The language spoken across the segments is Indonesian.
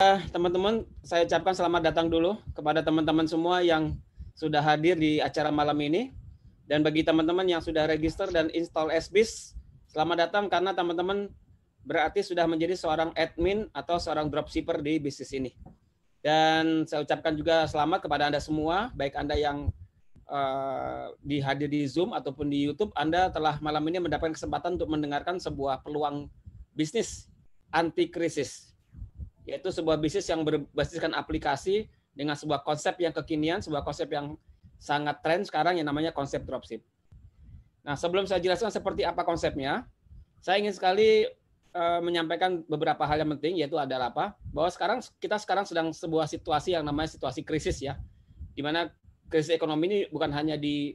Teman-teman, saya ucapkan selamat datang dulu kepada teman-teman semua yang sudah hadir di acara malam ini. Dan bagi teman-teman yang sudah register dan install SBIS, selamat datang karena teman-teman berarti sudah menjadi seorang admin atau seorang dropshipper di bisnis ini. Dan saya ucapkan juga selamat kepada Anda semua, baik Anda yang dihadir di Zoom ataupun di YouTube, Anda telah malam ini mendapatkan kesempatan untuk mendengarkan sebuah peluang bisnis anti krisis, yaitu sebuah bisnis yang berbasiskan aplikasi dengan sebuah konsep yang kekinian, sebuah konsep yang sangat tren sekarang yang namanya konsep dropship. Nah, sebelum saya jelaskan seperti apa konsepnya, saya ingin sekali menyampaikan beberapa hal yang penting, yaitu adalah apa? Bahwa kita sekarang sedang sebuah situasi yang namanya situasi krisis ya, di mana krisis ekonomi ini bukan hanya di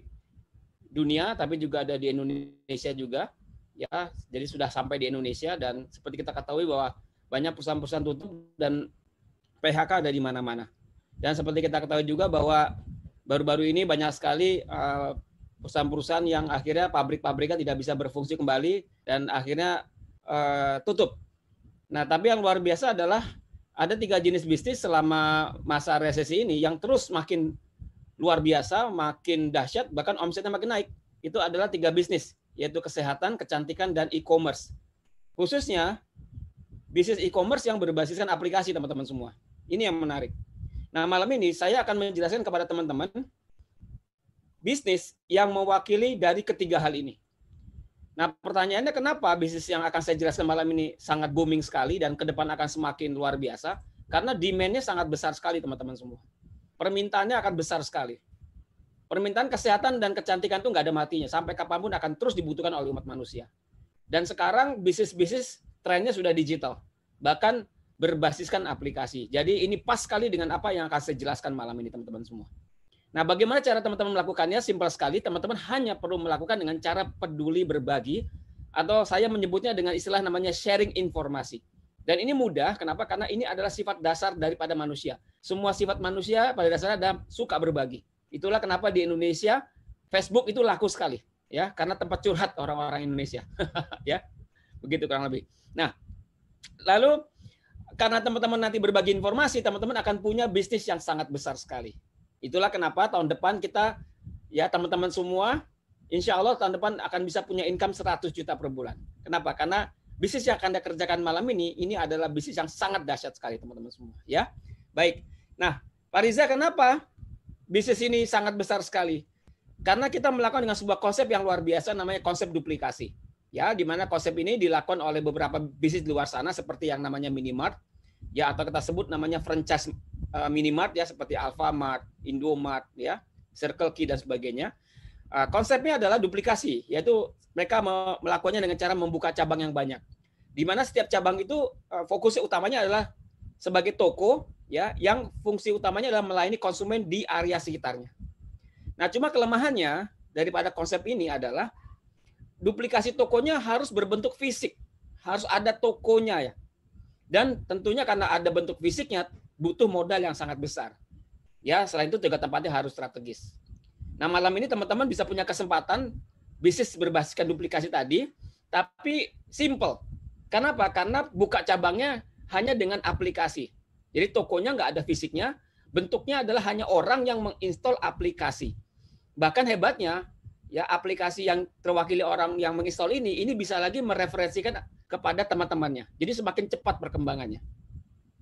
dunia, tapi juga ada di Indonesia juga, ya. Jadi sudah sampai di Indonesia dan seperti kita ketahui bahwa banyak perusahaan-perusahaan tutup dan PHK ada di mana-mana. Dan seperti kita ketahui juga bahwa baru-baru ini banyak sekali perusahaan-perusahaan yang akhirnya pabrik-pabrikan tidak bisa berfungsi kembali dan akhirnya tutup. Nah, tapi yang luar biasa adalah ada 3 jenis bisnis selama masa resesi ini yang terus makin luar biasa, makin dahsyat, bahkan omsetnya makin naik. Itu adalah 3 bisnis, yaitu kesehatan, kecantikan, dan e-commerce. Khususnya bisnis e-commerce yang berbasiskan aplikasi, teman-teman semua. Ini yang menarik. Nah, malam ini saya akan menjelaskan kepada teman-teman bisnis yang mewakili dari ketiga hal ini. Nah, pertanyaannya kenapa bisnis yang akan saya jelaskan malam ini sangat booming sekali dan ke depan akan semakin luar biasa? Karena demand-nya sangat besar sekali, teman-teman semua. Permintaannya akan besar sekali. Permintaan kesehatan dan kecantikan itu nggak ada matinya. Sampai kapanpun akan terus dibutuhkan oleh umat manusia. Dan sekarang bisnis-bisnis trennya sudah digital, bahkan berbasiskan aplikasi. Jadi ini pas sekali dengan apa yang akan saya jelaskan malam ini, teman-teman semua. Nah, bagaimana cara teman-teman melakukannya? Simpel sekali, teman-teman hanya perlu melakukan dengan cara peduli berbagi, atau saya menyebutnya dengan istilah namanya sharing informasi. Dan ini mudah, kenapa? Karena ini adalah sifat dasar daripada manusia. Semua sifat manusia pada dasarnya ada suka berbagi. Itulah kenapa di Indonesia Facebook itu laku sekali, ya, karena tempat curhat orang-orang Indonesia. Ya, begitu kurang lebih. Nah, lalu karena teman-teman nanti berbagi informasi, teman-teman akan punya bisnis yang sangat besar sekali. Itulah kenapa tahun depan kita, ya teman-teman semua, insya Allah tahun depan akan bisa punya income 100 juta per bulan. Kenapa? Karena bisnis yang akan Anda kerjakan malam ini adalah bisnis yang sangat dahsyat sekali, teman-teman semua. Ya, baik. Nah, Pak Riza, kenapa bisnis ini sangat besar sekali? Karena kita melakukan dengan sebuah konsep yang luar biasa, namanya konsep duplikasi. Ya, di mana konsep ini dilakukan oleh beberapa bisnis di luar sana seperti yang namanya Minimart, ya, atau kita sebut namanya franchise Minimart, ya, seperti Alfamart, Indomart, ya, Circle K dan sebagainya. Konsepnya adalah duplikasi, yaitu mereka melakukannya dengan cara membuka cabang yang banyak. Di mana setiap cabang itu fokusnya utamanya adalah sebagai toko, ya, yang fungsi utamanya adalah melayani konsumen di area sekitarnya. Nah, cuma kelemahannya daripada konsep ini adalah duplikasi tokonya harus berbentuk fisik, harus ada tokonya, ya. Dan tentunya karena ada bentuk fisiknya butuh modal yang sangat besar. Ya, selain itu juga tempatnya harus strategis. Nah, malam ini teman-teman bisa punya kesempatan bisnis berbasiskan duplikasi tadi, tapi simple. Kenapa? Karena buka cabangnya hanya dengan aplikasi. Jadi tokonya nggak ada fisiknya, bentuknya adalah hanya orang yang menginstal aplikasi. Bahkan hebatnya, ya, aplikasi yang terwakili orang yang menginstal ini bisa lagi mereferensikan kepada teman-temannya. Jadi semakin cepat perkembangannya.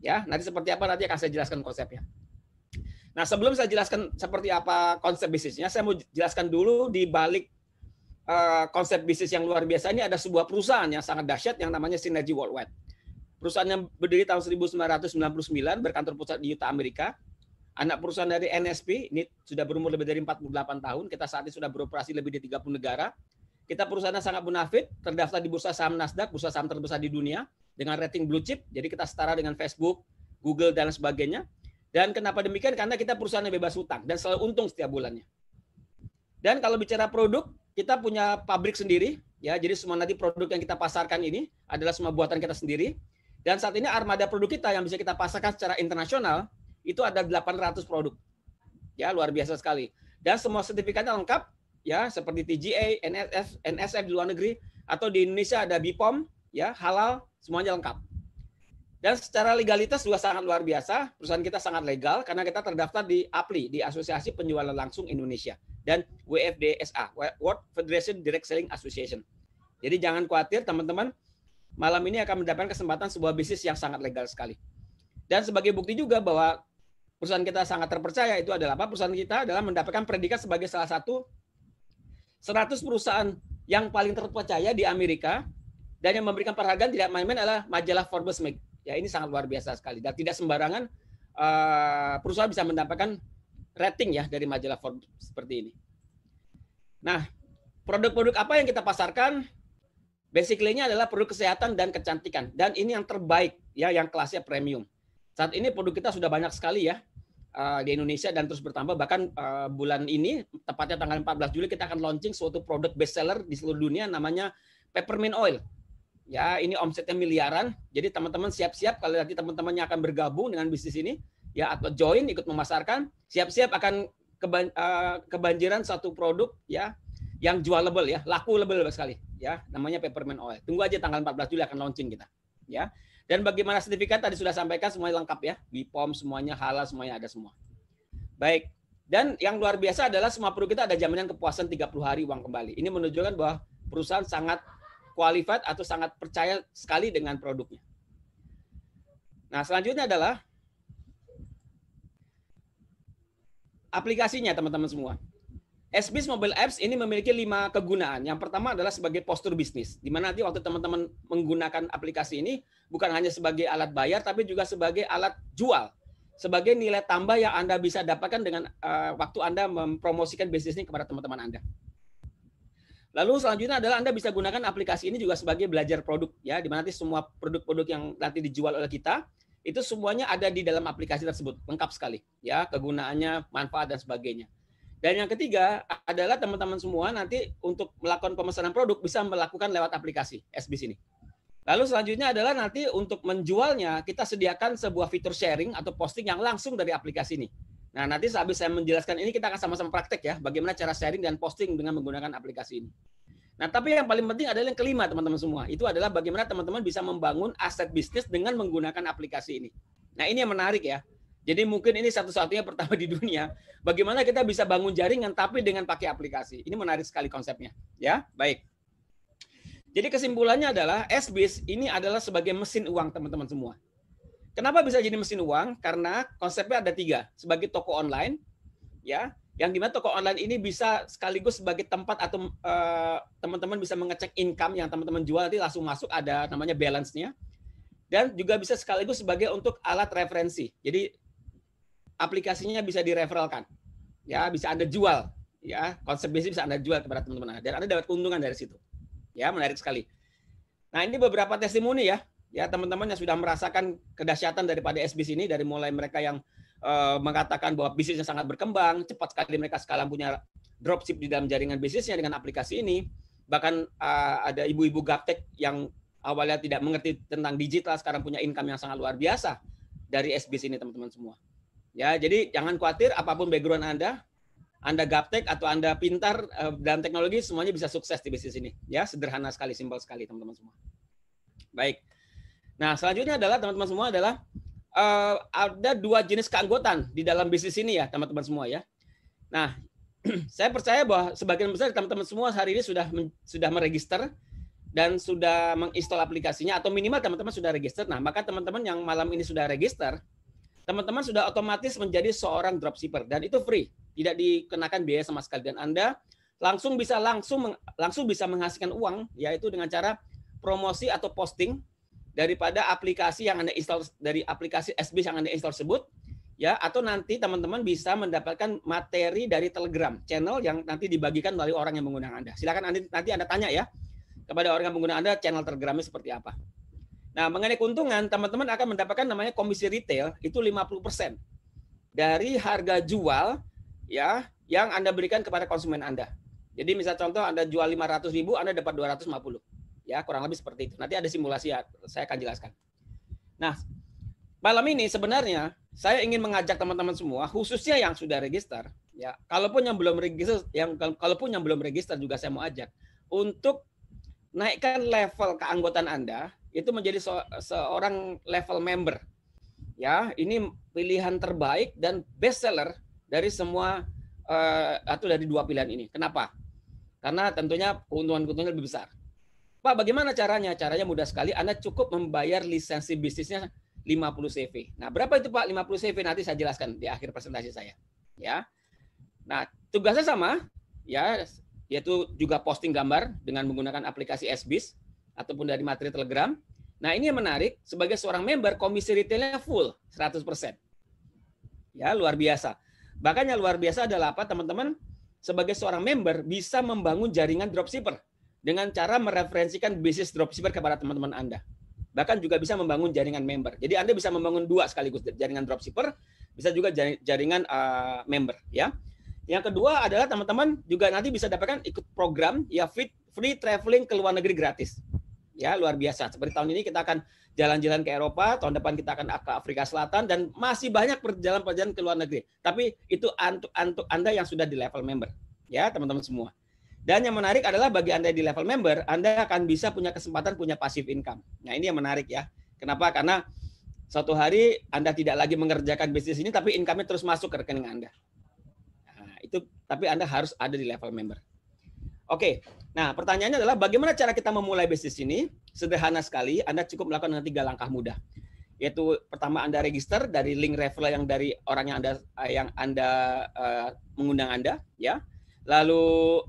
Ya, nanti seperti apa nanti akan saya jelaskan konsepnya. Nah, sebelum saya jelaskan seperti apa konsep bisnisnya, saya mau jelaskan dulu di balik konsep bisnis yang luar biasa ini ada sebuah perusahaan yang sangat dahsyat yang namanya Synergy Worldwide. Perusahaan yang berdiri tahun 1999, berkantor pusat di Utah, Amerika. Anak perusahaan dari NSP, ini sudah berumur lebih dari 48 tahun. Kita saat ini sudah beroperasi lebih di 30 negara. Kita perusahaan yang sangat bonafit, terdaftar di bursa saham Nasdaq, bursa saham terbesar di dunia, dengan rating blue chip. Jadi kita setara dengan Facebook, Google, dan sebagainya. Dan kenapa demikian? Karena kita perusahaan yang bebas hutang dan selalu untung setiap bulannya. Dan kalau bicara produk, kita punya pabrik sendiri, ya. Jadi semua nanti produk yang kita pasarkan ini adalah semua buatan kita sendiri. Dan saat ini armada produk kita yang bisa kita pasarkan secara internasional itu ada 800 produk. Ya, luar biasa sekali. Dan semua sertifikatnya lengkap, ya, seperti TGA, NSF di luar negeri, atau di Indonesia ada BPOM, ya, halal, semuanya lengkap. Dan secara legalitas juga sangat luar biasa. Perusahaan kita sangat legal karena kita terdaftar di APLI, di Asosiasi Penjualan Langsung Indonesia, dan WFDSA, World Federation Direct Selling Association. Jadi jangan khawatir teman-teman, malam ini akan mendapatkan kesempatan sebuah bisnis yang sangat legal sekali. Dan sebagai bukti juga bahwa perusahaan kita sangat terpercaya itu adalah apa? Perusahaan kita adalah mendapatkan predikat sebagai salah satu 100 perusahaan yang paling terpercaya di Amerika, dan yang memberikan penghargaan tidak main-main adalah majalah Forbes Mag. Ya, ini sangat luar biasa sekali. Dan tidak sembarangan perusahaan bisa mendapatkan rating ya dari majalah Forbes seperti ini. Nah, produk-produk apa yang kita pasarkan? Basically-nya adalah produk kesehatan dan kecantikan. Dan ini yang terbaik ya, yang kelasnya premium. Saat ini produk kita sudah banyak sekali ya di Indonesia dan terus bertambah. Bahkan bulan ini, tepatnya tanggal 14 Juli, kita akan launching suatu produk bestseller di seluruh dunia namanya Peppermint Oil. Ya, ini omsetnya miliaran. Jadi teman-teman siap-siap kalau nanti teman-temannya akan bergabung dengan bisnis ini, ya, atau join ikut memasarkan, siap-siap akan kebanjiran satu produk ya yang jualable ya, laku sekali ya, namanya Peppermint Oil. Tunggu aja tanggal 14 Juli akan launching kita, ya. Dan bagaimana sertifikat tadi sudah sampaikan, semuanya lengkap ya, BPOM semuanya, halal semuanya ada semua. Baik. Dan yang luar biasa adalah semua produk kita ada jaminan kepuasan 30 hari uang kembali. Ini menunjukkan bahwa perusahaan sangat qualified atau sangat percaya sekali dengan produknya. Nah, selanjutnya adalah aplikasinya teman-teman semua. SBIS Mobile Apps ini memiliki 5 kegunaan. Yang pertama adalah sebagai postur bisnis, di mana nanti waktu teman-teman menggunakan aplikasi ini bukan hanya sebagai alat bayar, tapi juga sebagai alat jual, sebagai nilai tambah yang Anda bisa dapatkan dengan waktu Anda mempromosikan bisnis ini kepada teman-teman Anda. Lalu selanjutnya adalah Anda bisa gunakan aplikasi ini juga sebagai belajar produk ya, di mana nanti semua produk-produk yang nanti dijual oleh kita itu semuanya ada di dalam aplikasi tersebut, lengkap sekali ya, kegunaannya, manfaat dan sebagainya. Dan yang ketiga adalah teman-teman semua nanti untuk melakukan pemesanan produk bisa melakukan lewat aplikasi SBIS ini. Lalu selanjutnya adalah nanti untuk menjualnya kita sediakan sebuah fitur sharing atau posting yang langsung dari aplikasi ini. Nah, nanti sehabis saya menjelaskan ini kita akan sama-sama praktek ya, bagaimana cara sharing dan posting dengan menggunakan aplikasi ini. Nah, tapi yang paling penting adalah yang kelima teman-teman semua, itu adalah bagaimana teman-teman bisa membangun aset bisnis dengan menggunakan aplikasi ini. Nah, ini yang menarik ya. Jadi mungkin ini satu-satunya pertama di dunia, bagaimana kita bisa bangun jaringan tapi dengan pakai aplikasi. Ini menarik sekali konsepnya. Ya, baik. Jadi kesimpulannya adalah SBIS ini adalah sebagai mesin uang teman-teman semua. Kenapa bisa jadi mesin uang? Karena konsepnya ada 3. Sebagai toko online, ya, yang dimana toko online ini bisa sekaligus sebagai tempat atau teman-teman bisa mengecek income yang teman-teman jual, nanti langsung masuk ada namanya balance-nya. Dan juga bisa sekaligus sebagai untuk alat referensi. Jadi aplikasinya bisa direferalkan, ya, bisa Anda jual, ya, konsep bisnis bisa Anda jual kepada teman-teman Anda, dan Anda dapat keuntungan dari situ. Ya, menarik sekali. Nah, ini beberapa testimoni ya. Ya, teman-teman yang sudah merasakan kedahsyatan daripada SBIS ini, dari mulai mereka yang mengatakan bahwa bisnisnya sangat berkembang, cepat sekali mereka sekarang punya dropship di dalam jaringan bisnisnya dengan aplikasi ini. Bahkan ada ibu-ibu gaptek yang awalnya tidak mengerti tentang digital, sekarang punya income yang sangat luar biasa dari SBIS ini teman-teman semua. Ya, jadi jangan khawatir apapun background Anda gaptek atau Anda pintar dalam teknologi, semuanya bisa sukses di bisnis ini. Ya, sederhana sekali, simpel sekali teman-teman semua. Baik. Nah, selanjutnya adalah teman-teman semua adalah ada 2 jenis keanggotaan di dalam bisnis ini ya, teman-teman semua ya. Nah, saya percaya bahwa sebagian besar teman-teman semua hari ini sudah meregister dan sudah menginstal aplikasinya, atau minimal teman-teman sudah register. Nah, maka teman-teman yang malam ini sudah register, teman-teman sudah otomatis menjadi seorang dropshipper dan itu free, tidak dikenakan biaya sama sekali, dan Anda langsung bisa menghasilkan uang, yaitu dengan cara promosi atau posting daripada aplikasi yang Anda install, dari aplikasi SBIS yang Anda install tersebut, ya, atau nanti teman-teman bisa mendapatkan materi dari Telegram channel yang nanti dibagikan melalui orang yang menggunakan Anda. Silakan nanti Anda tanya ya kepada orang yang menggunakan Anda channel Telegramnya seperti apa. Nah, mengenai keuntungan, teman-teman akan mendapatkan namanya komisi retail itu 50% dari harga jual ya yang Anda berikan kepada konsumen Anda. Jadi misal contoh Anda jual 500.000, Anda dapat 250. Ya, kurang lebih seperti itu. Nanti ada simulasi ya, saya akan jelaskan. Nah, malam ini sebenarnya saya ingin mengajak teman-teman semua, khususnya yang sudah register, ya, kalaupun yang belum register juga saya mau ajak untuk naikkan level keanggotaan Anda, itu menjadi seorang level member. Ya, ini pilihan terbaik dan best seller dari semua atau dari dua pilihan ini. Kenapa? Karena tentunya keuntungan-keuntungannya lebih besar. Pak, bagaimana caranya? Caranya mudah sekali. Anda cukup membayar lisensi bisnisnya 50 CV. Nah, berapa itu Pak 50 CV? Nanti saya jelaskan di akhir presentasi saya. Ya. Nah, tugasnya sama, ya, yaitu juga posting gambar dengan menggunakan aplikasi SBIS ataupun dari materi Telegram. Nah, ini yang menarik, sebagai seorang member, komisi retailnya full 100%. Ya, luar biasa. Bahkan yang luar biasa adalah apa, teman-teman? Sebagai seorang member bisa membangun jaringan dropshipper dengan cara mereferensikan bisnis dropshipper kepada teman-teman Anda. Bahkan juga bisa membangun jaringan member. Jadi Anda bisa membangun dua sekaligus, jaringan dropshipper, bisa juga jaringan member. Ya. Yang kedua adalah teman-teman juga nanti bisa dapatkan ikut program ya free traveling ke luar negeri gratis. Ya, luar biasa. Seperti tahun ini kita akan jalan-jalan ke Eropa, tahun depan kita akan ke Afrika Selatan, dan masih banyak perjalanan-perjalanan ke luar negeri. Tapi itu untuk Anda yang sudah di level member. Ya, teman-teman semua. Dan yang menarik adalah bagi Anda di level member, Anda akan bisa punya kesempatan punya passive income. Nah, ini yang menarik ya. Kenapa? Karena suatu hari Anda tidak lagi mengerjakan bisnis ini, tapi income-nya terus masuk ke rekening Anda. Nah, itu, tapi Anda harus ada di level member. Oke, nah pertanyaannya adalah bagaimana cara kita memulai bisnis ini? Sederhana sekali, Anda cukup melakukan 3 langkah mudah. Yaitu pertama Anda register dari link referral yang dari orang yang Anda mengundang Anda, ya. Lalu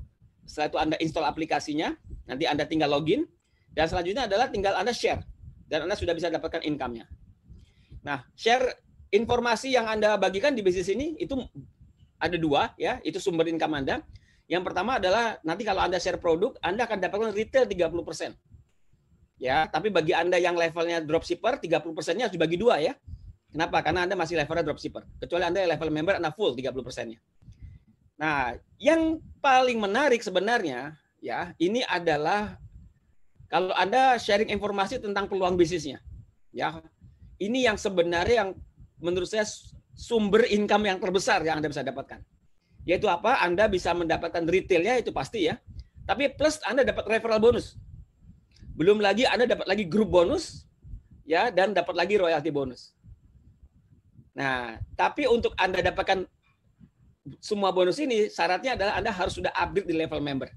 setelah itu Anda install aplikasinya, nanti Anda tinggal login, dan selanjutnya adalah tinggal Anda share, dan Anda sudah bisa dapatkan income-nya. Nah, share informasi yang Anda bagikan di bisnis ini itu ada 2, ya, itu sumber income Anda. Yang pertama adalah nanti kalau Anda share produk, Anda akan dapatkan retail 30%. Ya, tapi bagi Anda yang levelnya dropshipper, 30%-nya harus dibagi 2 ya. Kenapa? Karena Anda masih levelnya dropshipper. Kecuali Anda yang level member, Anda full 30%-nya. Nah, yang paling menarik sebenarnya ya, ini adalah kalau Anda sharing informasi tentang peluang bisnisnya. Ya. Ini yang sebenarnya yang menurut saya sumber income yang terbesar yang Anda bisa dapatkan. Yaitu apa? Anda bisa mendapatkan retailnya itu pasti ya. Tapi plus Anda dapat referral bonus. Belum lagi Anda dapat lagi grup bonus ya, dan dapat lagi royalty bonus. Nah, tapi untuk Anda dapatkan semua bonus ini syaratnya adalah Anda harus sudah upgrade di level member.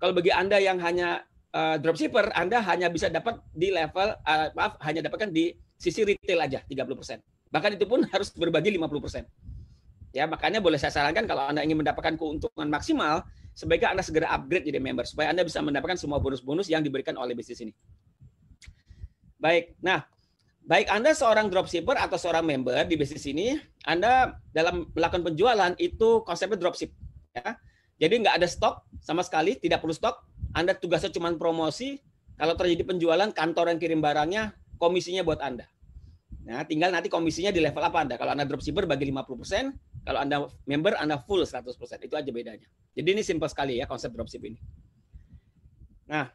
Kalau bagi Anda yang hanya dropshipper, Anda hanya bisa dapat di level hanya dapatkan di sisi retail aja 30%. Bahkan itu pun harus berbagi 50%. Ya, makanya boleh saya sarankan kalau Anda ingin mendapatkan keuntungan maksimal, sebaiknya Anda segera upgrade jadi member supaya Anda bisa mendapatkan semua bonus-bonus yang diberikan oleh bisnis ini. Baik. Nah, baik Anda seorang dropshipper atau seorang member di bisnis ini, Anda dalam melakukan penjualan itu konsepnya dropship, ya. Jadi nggak ada stok sama sekali, tidak perlu stok. Anda tugasnya cuma promosi. Kalau terjadi penjualan, kantor yang kirim barangnya, komisinya buat Anda. Nah, tinggal nanti komisinya di level apa Anda. Kalau Anda dropshipper bagi 50%, kalau Anda member, Anda full 100%. Itu aja bedanya. Jadi ini simple sekali ya konsep dropship ini. Nah,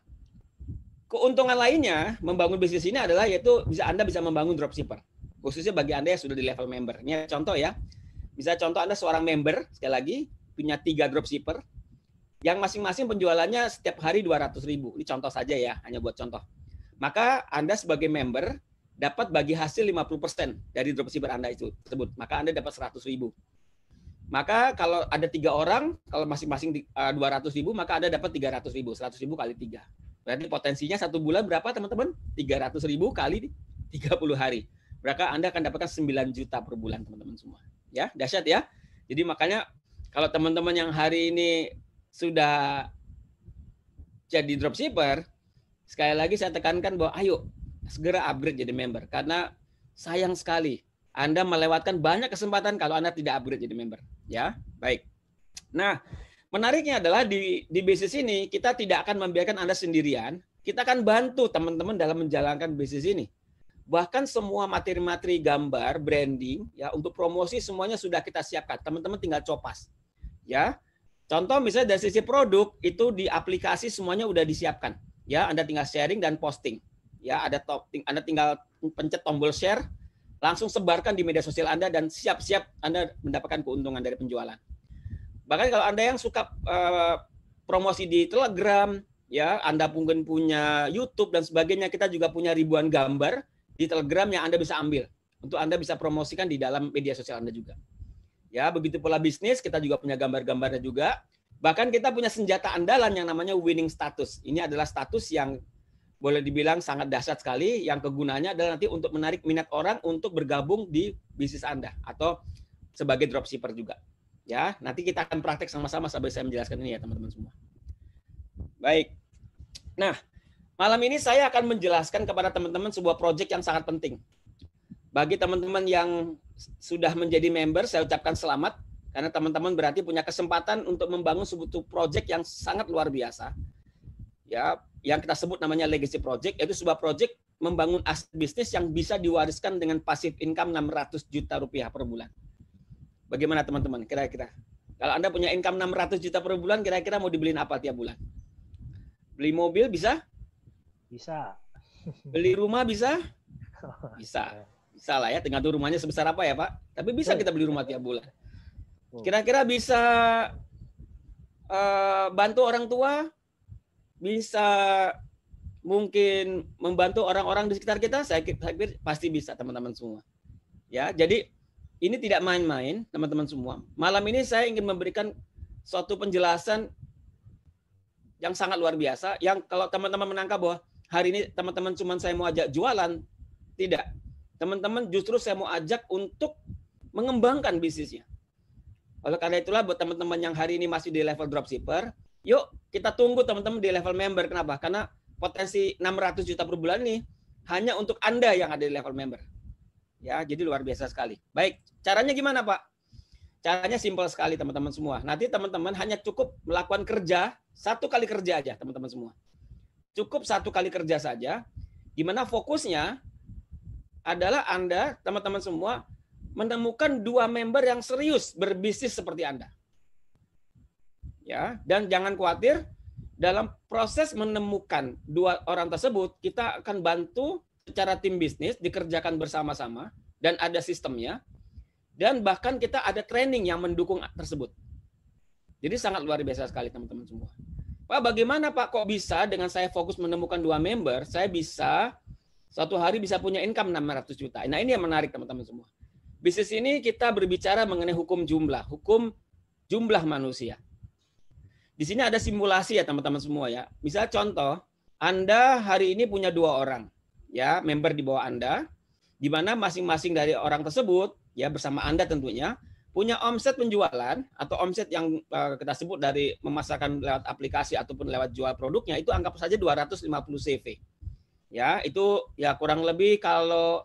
keuntungan lainnya membangun bisnis ini adalah yaitu Anda bisa membangun dropshipper. Khususnya bagi Anda yang sudah di level member. Ini contoh ya. Bisa contoh Anda seorang member, sekali lagi, punya 3 dropshipper, yang masing-masing penjualannya setiap hari 200.000. Ini contoh saja ya, hanya buat contoh. Maka Anda sebagai member dapat bagi hasil 50% dari dropshipper Anda itu tersebut. Maka Anda dapat 100.000. Maka kalau ada 3 orang, kalau masing-masing 200.000, maka Anda dapat 300.000. 100.000 kali 3. Berarti potensinya 1 bulan berapa teman-teman? 300.000 kali 30 hari. Berarti Anda akan dapatkan 9 juta per bulan teman-teman semua. Ya, dahsyat ya. Jadi makanya kalau teman-teman yang hari ini sudah jadi dropshipper, sekali lagi saya tekankan bahwa ayo segera upgrade jadi member. Karena sayang sekali Anda melewatkan banyak kesempatan kalau Anda tidak upgrade jadi member. Ya, baik. Nah, menariknya adalah di bisnis ini kita tidak akan membiarkan Anda sendirian. Kita akan bantu teman-teman dalam menjalankan bisnis ini. Bahkan semua materi-materi gambar, branding, ya untuk promosi semuanya sudah kita siapkan. Teman-teman tinggal copas. Ya. Contoh misalnya dari sisi produk itu di aplikasi semuanya udah disiapkan. Ya, Anda tinggal sharing dan posting. Ya, Anda tinggal pencet tombol share, langsung sebarkan di media sosial Anda dan siap-siap Anda mendapatkan keuntungan dari penjualan. Bahkan kalau Anda yang suka promosi di Telegram, Ya, Anda mungkin punya YouTube dan sebagainya. Kita juga punya ribuan gambar di Telegram yang Anda bisa ambil untuk Anda bisa promosikan di dalam media sosial Anda juga. Ya, begitu pula bisnis, kita juga punya gambar-gambarnya juga. Bahkan kita punya senjata andalan yang namanya winning status. Ini adalah status yang boleh dibilang sangat dahsyat sekali, yang kegunaannya adalah nanti untuk menarik minat orang untuk bergabung di bisnis Anda atau sebagai dropshipper juga. Ya, nanti kita akan praktek sama-sama sampai saya menjelaskan ini ya teman-teman semua. Baik. Nah, malam ini saya akan menjelaskan kepada teman-teman sebuah proyek yang sangat penting. Bagi teman-teman yang sudah menjadi member, saya ucapkan selamat karena teman-teman berarti punya kesempatan untuk membangun sebuah proyek yang sangat luar biasa. Ya, yang kita sebut namanya legacy project, yaitu sebuah proyek membangun aset bisnis yang bisa diwariskan dengan passive income 600 juta rupiah per bulan. Bagaimana teman-teman? Kira-kira kalau Anda punya income 600 juta per bulan, kira-kira mau dibeliin apa tiap bulan? Beli mobil bisa? Bisa. Beli rumah bisa? Bisa. Bisa lah ya, tergantung rumahnya sebesar apa ya Pak. Tapi bisa kita beli rumah tiap bulan. Kira-kira bisa bantu orang tua? Bisa mungkin membantu orang-orang di sekitar kita? Saya pikir pasti bisa teman-teman semua. Ya, jadi ini tidak main-main teman-teman semua. Malam ini saya ingin memberikan suatu penjelasan yang sangat luar biasa, yang kalau teman-teman menangkap bahwa hari ini teman-teman cuma saya mau ajak jualan, tidak. Teman-teman justru saya mau ajak untuk mengembangkan bisnisnya. Oleh karena itulah buat teman-teman yang hari ini masih di level dropshipper, yuk kita tunggu teman-teman di level member. Kenapa? Karena potensi 600 juta per bulan ini hanya untuk Anda yang ada di level member. Ya, jadi luar biasa sekali. Baik, caranya gimana Pak? Caranya simpel sekali teman-teman semua. Nanti teman-teman hanya cukup melakukan kerja, 1 kali kerja aja teman-teman semua. Cukup 1 kali kerja saja, di mana fokusnya adalah Anda, teman-teman semua, menemukan 2 member yang serius berbisnis seperti Anda. Ya, dan jangan khawatir, dalam proses menemukan 2 orang tersebut, kita akan bantu secara tim bisnis, dikerjakan bersama-sama, dan ada sistemnya, dan bahkan kita ada training yang mendukung tersebut. Jadi sangat luar biasa sekali teman-teman semua. Pak, bagaimana Pak kok bisa dengan saya fokus menemukan 2 member, saya bisa suatu hari bisa punya income 600 juta. Nah ini yang menarik teman-teman semua. Bisnis ini kita berbicara mengenai hukum jumlah manusia. Di sini ada simulasi ya teman-teman semua ya. Misal contoh, Anda hari ini punya 2 orang ya, member di bawah Anda, di mana masing-masing dari orang tersebut ya bersama Anda tentunya punya omset penjualan atau omset yang kita sebut dari memasarkan lewat aplikasi ataupun lewat jual produknya itu anggap saja 250 CV. Ya, itu ya kurang lebih kalau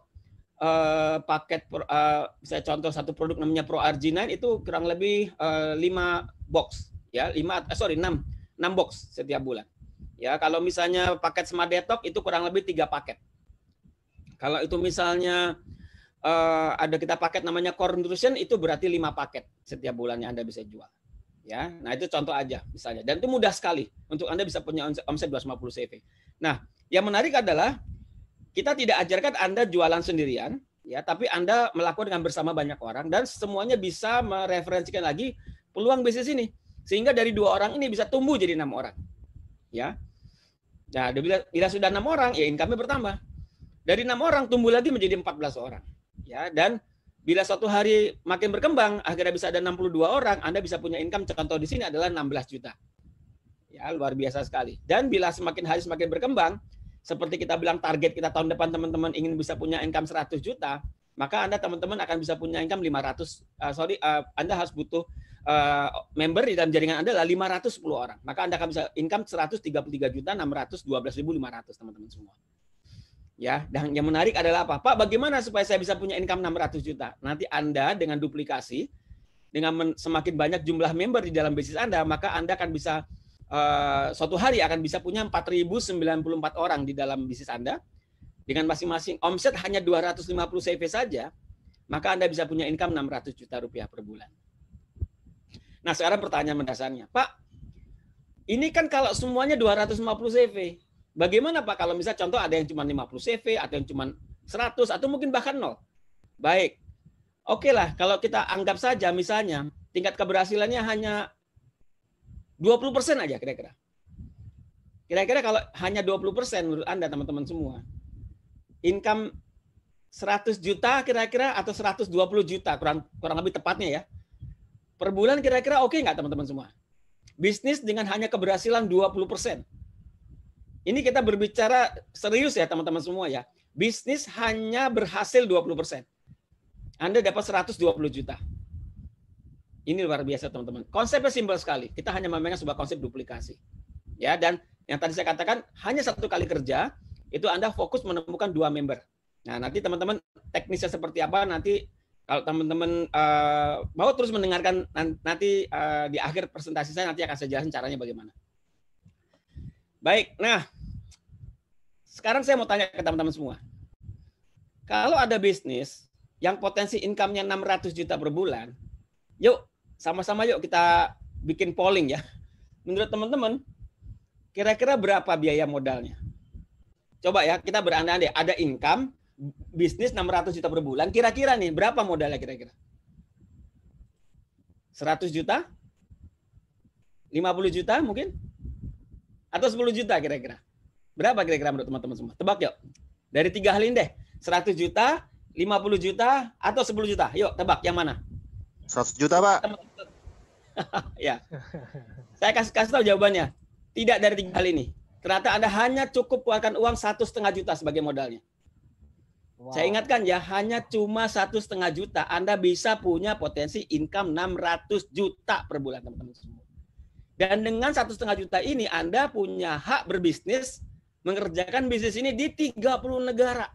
paket saya contoh satu produk namanya Pro RG9 itu kurang lebih 5 box ya, 6 box setiap bulan. Ya, kalau misalnya paket Smart Detox itu kurang lebih 3 paket. Kalau itu misalnya ada kita paket namanya Core Nutrition itu berarti 5 paket setiap bulannya Anda bisa jual. Ya, nah itu contoh aja misalnya. Dan itu mudah sekali untuk Anda bisa punya omset 250 CV. Nah, yang menarik adalah kita tidak ajarkan Anda jualan sendirian, ya, tapi Anda melakukan dengan bersama banyak orang dan semuanya bisa mereferensikan lagi peluang bisnis ini, sehingga dari 2 orang ini bisa tumbuh jadi 6 orang, ya. Nah, bila sudah 6 orang, ya income-nya bertambah. Dari 6 orang tumbuh lagi menjadi 14 orang, ya. Dan bila suatu hari makin berkembang, akhirnya bisa ada 62 orang, Anda bisa punya income contoh di sini adalah 16 juta. Ya, luar biasa sekali. Dan bila semakin hari semakin berkembang, seperti kita bilang target kita tahun depan teman-teman ingin bisa punya income 100 juta, maka Anda teman-teman akan bisa punya income 500, Anda harus butuh member di dalam jaringan Anda adalah 510 orang. Maka Anda akan bisa income 133.612.500 teman-teman semua. Ya, dan yang menarik adalah apa? Pak, bagaimana supaya saya bisa punya income 600 juta? Nanti Anda dengan duplikasi, dengan semakin banyak jumlah member di dalam bisnis Anda, maka Anda akan bisa suatu hari akan bisa punya 4.094 orang di dalam bisnis Anda dengan masing-masing omset hanya 250 CV saja, maka Anda bisa punya income 600 juta rupiah per bulan. Nah, sekarang pertanyaan mendasarnya, Pak, ini kan kalau semuanya 250 CV, bagaimana Pak kalau misalnya contoh ada yang cuma 50 CV, atau yang cuma 100, atau mungkin bahkan 0? Baik, oke lah, kalau kita anggap saja misalnya tingkat keberhasilannya hanya 20% aja kira-kira. Kira-kira kalau hanya 20% menurut Anda teman-teman semua, income 100 juta kira-kira atau 120 juta kurang lebih tepatnya ya. Per bulan kira-kira oke nggak teman-teman semua? Bisnis dengan hanya keberhasilan 20%. Ini kita berbicara serius ya teman-teman semua ya. Bisnis hanya berhasil 20%. Anda dapat 120 juta. Ini luar biasa teman-teman. Konsepnya simpel sekali. Kita hanya memainkan sebuah konsep duplikasi. Ya, dan yang tadi saya katakan hanya 1 kali kerja itu Anda fokus menemukan 2 member. Nah, nanti teman-teman teknisnya seperti apa nanti kalau teman-teman mau terus mendengarkan nanti di akhir presentasi saya nanti akan saya jelaskan caranya bagaimana. Baik, nah sekarang saya mau tanya ke teman-teman semua. Kalau ada bisnis yang potensi income-nya 600 juta per bulan, yuk sama-sama yuk kita bikin polling ya. Menurut teman-teman, kira-kira berapa biaya modalnya? Coba ya, kita berandai-andai ada income bisnis 600 juta per bulan, kira-kira nih berapa modalnya kira-kira? 100 juta? 50 juta mungkin? Atau 10 juta kira-kira? Berapa kira-kira menurut teman-teman semua? Tebak yuk. Dari 3 hal ini deh. 100 juta, 50 juta, atau 10 juta? Yuk, tebak yang mana? 100 juta, Pak. Ya. Saya kasih tahu jawabannya. Tidak dari 3 hal ini. Ternyata Anda hanya cukup keluarkan uang 1,5 juta sebagai modalnya. Wow. Saya ingatkan ya, hanya cuma 1,5 juta Anda bisa punya potensi income 600 juta per bulan teman-teman semua. Dan dengan 1,5 juta ini Anda punya hak berbisnis, mengerjakan bisnis ini di 30 negara.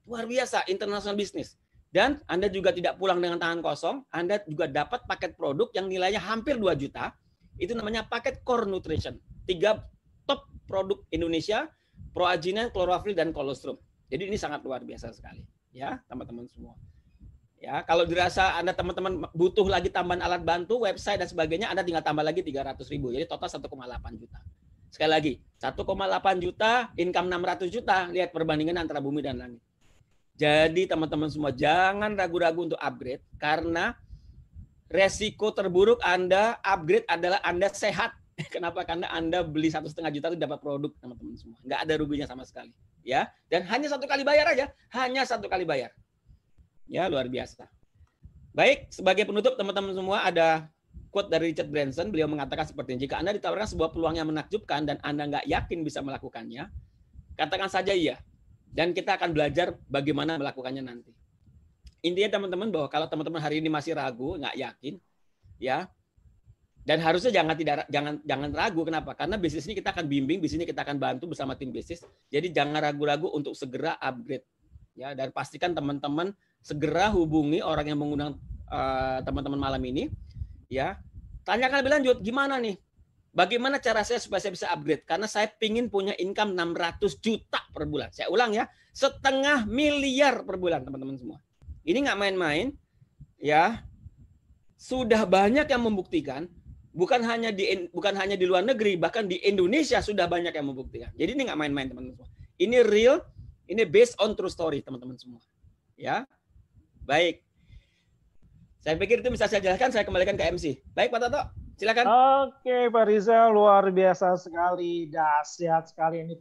Luar biasa, international bisnis. Dan Anda juga tidak pulang dengan tangan kosong, Anda juga dapat paket produk yang nilainya hampir 2 juta. Itu namanya paket Core Nutrition. 3 top produk Indonesia, Proaginan, Chlorophyll, dan Colostrum. Jadi ini sangat luar biasa sekali, ya teman-teman semua. Ya, kalau dirasa Anda teman-teman butuh lagi tambahan alat bantu, website dan sebagainya, Anda tinggal tambah lagi 300.000. Jadi total 1,8 juta. Sekali lagi, 1,8 juta, income 600 juta. Lihat perbandingan antara bumi dan langit. Jadi teman-teman semua jangan ragu-ragu untuk upgrade karena resiko terburuk Anda upgrade adalah Anda sehat. Kenapa? Karena Anda beli 1,5 juta itu dapat produk teman-teman semua. Nggak ada ruginya sama sekali. Ya, dan hanya 1 kali bayar aja, hanya 1 kali bayar. Ya, luar biasa. Baik, sebagai penutup teman-teman semua ada quote dari Richard Branson, beliau mengatakan seperti ini, jika Anda ditawarkan sebuah peluang yang menakjubkan dan Anda nggak yakin bisa melakukannya, katakan saja iya. Dan kita akan belajar bagaimana melakukannya nanti. Intinya teman-teman bahwa kalau teman-teman hari ini masih ragu, nggak yakin, ya. Dan harusnya jangan ragu. Kenapa? Karena bisnis ini kita akan bimbing, bisnis ini kita akan bantu bersama tim bisnis. Jadi jangan ragu-ragu untuk segera upgrade. Ya, dan pastikan teman-teman segera hubungi orang yang mengundang teman-teman malam ini. Ya, tanyakan lebih lanjut, gimana nih? Bagaimana cara saya supaya saya bisa upgrade? Karena saya pingin punya income 600 juta per bulan. Saya ulang ya, 500 miliar per bulan teman-teman semua. Ini nggak main-main. Ya, sudah banyak yang membuktikan. Bukan hanya di luar negeri, bahkan di Indonesia sudah banyak yang membuktikan. Jadi ini nggak main-main teman-teman semua. Ini real, ini based on true story teman-teman semua. Ya, baik. Saya pikir itu bisa saya jelaskan. Saya kembalikan ke MC. Baik Pak Toto, silakan. Oke Pak Rizal, luar biasa sekali, dahsyat sekali ini